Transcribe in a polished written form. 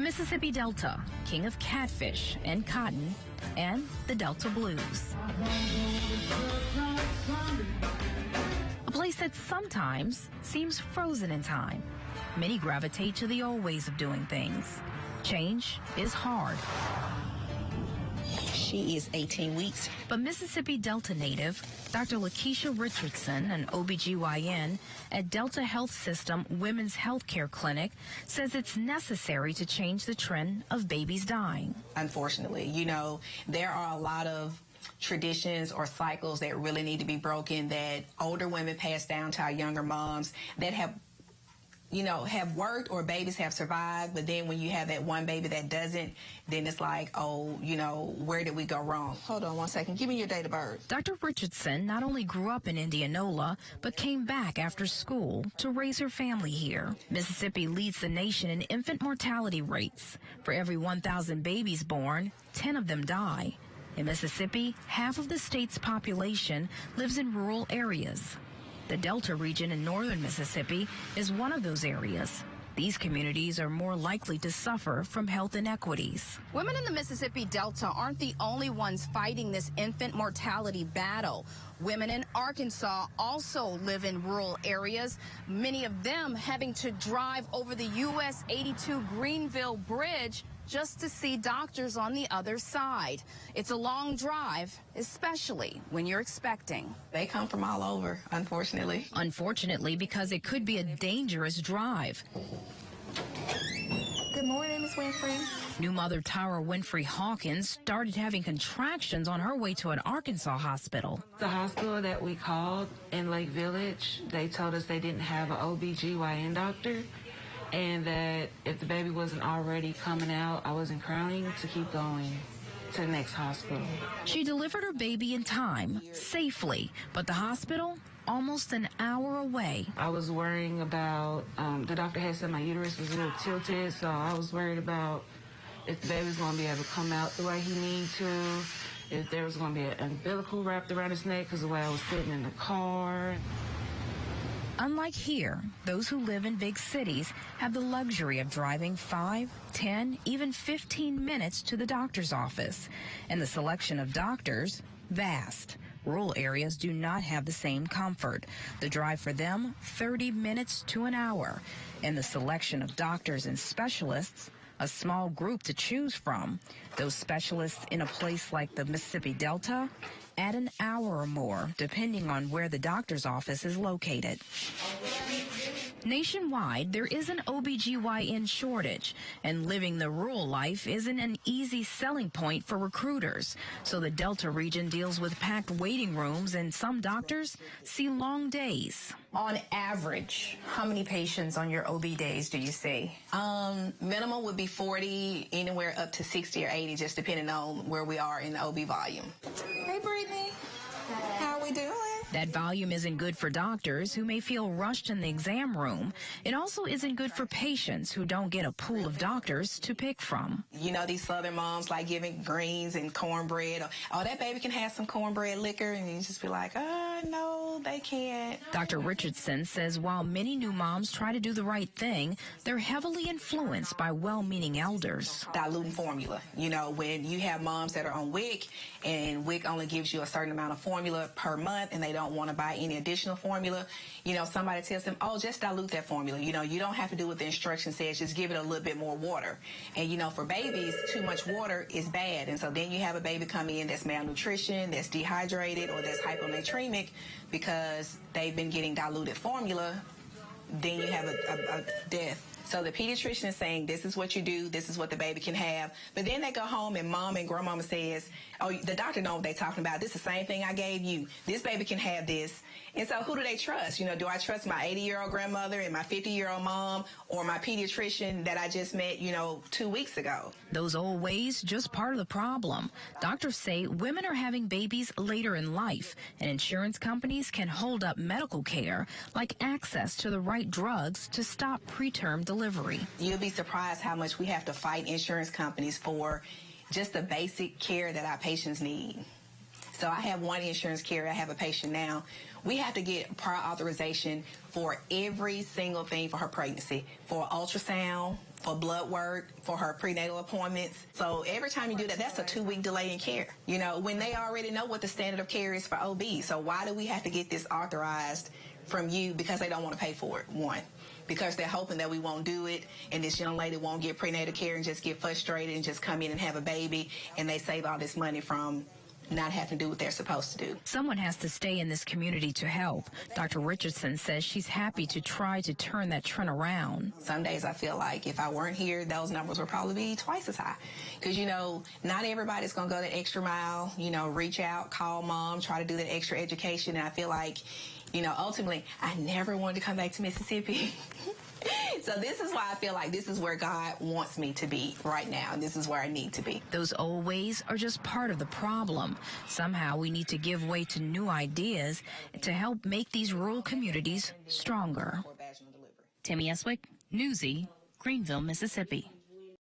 The Mississippi Delta, king of catfish and cotton, and the Delta Blues. A place that sometimes seems frozen in time. Many gravitate to the old ways of doing things. Change is hard. She is 18 weeks. But Mississippi Delta native Dr. Lakeisha Richardson, an OBGYN at Delta Health System Women's Healthcare Clinic, says it's necessary to change the trend of babies dying. Unfortunately, there are a lot of traditions or cycles that really need to be broken that older women pass down to our younger moms that have worked or babies have survived, but then when you have that one baby that doesn't, then it's like, where did we go wrong? Hold on one second. Give me your date of birth. Dr. Richardson not only grew up in Indianola, but came back after school to raise her family here. Mississippi leads the nation in infant mortality rates. For every 1,000 babies born, 10 of them die. In Mississippi, half of the state's population lives in rural areas. The Delta region in northern Mississippi is one of those areas. These communities are more likely to suffer from health inequities. Women in the Mississippi Delta aren't the only ones fighting this infant mortality battle. Women in Arkansas also live in rural areas, many of them having to drive over the US 82 Greenville Bridge just to see doctors on the other side. It's a long drive, especially when you're expecting. They come from all over, unfortunately. Unfortunately, because it could be a dangerous drive. Good morning, Ms. Winfrey. New mother Tara Winfrey Hawkins started having contractions on her way to an Arkansas hospital. The hospital that we called in Lake Village, they told us they didn't have an OBGYN doctor, and that if the baby wasn't already coming out, I wasn't crowning, to keep going to the next hospital. She delivered her baby in time, safely, but the hospital almost an hour away. I was worrying about, the doctor had said my uterus was a little tilted, so I was worried about if the baby's going to be able to come out the way he needs to, if there was going to be an umbilical wrapped around his neck because of the way I was sitting in the car. Unlike here, those who live in big cities have the luxury of driving 5, 10, even 15 minutes to the doctor's office. And the selection of doctors, vast. Rural areas do not have the same comfort. The drive for them, 30 minutes to an hour. And the selection of doctors and specialists, a small group to choose from. Those specialists in a place like the Mississippi Delta, add an hour or more, depending on where the doctor's office is located. Nationwide, there is an OBGYN shortage, and living the rural life isn't an easy selling point for recruiters. So the Delta region deals with packed waiting rooms, and some doctors see long days. On average, how many patients on your OB days do you see? Minimum would be 40, anywhere up to 60 or 80, just depending on where we are in the OB volume. Hey, Brittany. How are we doing? That volume isn't good for doctors who may feel rushed in the exam room. It also isn't good for patients who don't get a pool of doctors to pick from. These Southern moms like giving greens and cornbread. Oh, that baby can have some cornbread liquor. And you just be like, no, they can't. Dr. Richardson says while many new moms try to do the right thing, they're heavily influenced by well-meaning elders. Diluting formula. When you have moms that are on WIC, and WIC only gives you a certain amount of formula per month, and they don't want to buy any additional formula, somebody tells them, just dilute that formula. You don't have to do what the instruction says, just give it a little bit more water. And, for babies, too much water is bad. And so then you have a baby coming in that's malnutrition, that's dehydrated, or that's hyponatremic because they've been getting diluted formula. Then you have a death. So the pediatrician is saying, this is what you do, this is what the baby can have. But then they go home and mom and grandmama says, the doctor knows what they're talking about. This is the same thing I gave you. This baby can have this. And so who do they trust? Do I trust my 80-year-old grandmother and my 50-year-old mom, or my pediatrician that I just met, 2 weeks ago? Those old ways, just part of the problem. Doctors say women are having babies later in life, and insurance companies can hold up medical care, like access to the right drugs to stop preterm delivery. You'll be surprised how much we have to fight insurance companies for just the basic care that our patients need. So I have one insurance carrier. I have a patient now We have to get prior authorization for every single thing for her pregnancy, for ultrasound, for blood work, for her prenatal appointments. So every time you do that, that's a 2-week delay in care. You know, when they already know what the standard of care is for OB. So why do we have to get this authorized from you? Because they don't want to pay for it, one. Because they're hoping that we won't do it and this young lady won't get prenatal care and just get frustrated and just come in and have a baby, and they save all this money from not having to do what they're supposed to do. Someone has to stay in this community to help. Dr. Richardson says she's happy to try to turn that trend around. Some days I feel like if I weren't here, those numbers would probably be twice as high. Because, you know, not everybody's going to go that extra mile, you know, reach out, call mom, try to do that extra education. And I feel like, you know, ultimately, I never wanted to come back to Mississippi. So this is why I feel like this is where God wants me to be right now, and this is where I need to be. Those old ways are just part of the problem. Somehow we need to give way to new ideas to help make these rural communities stronger. Tammy Eswick, Newsy, Greenville, Mississippi.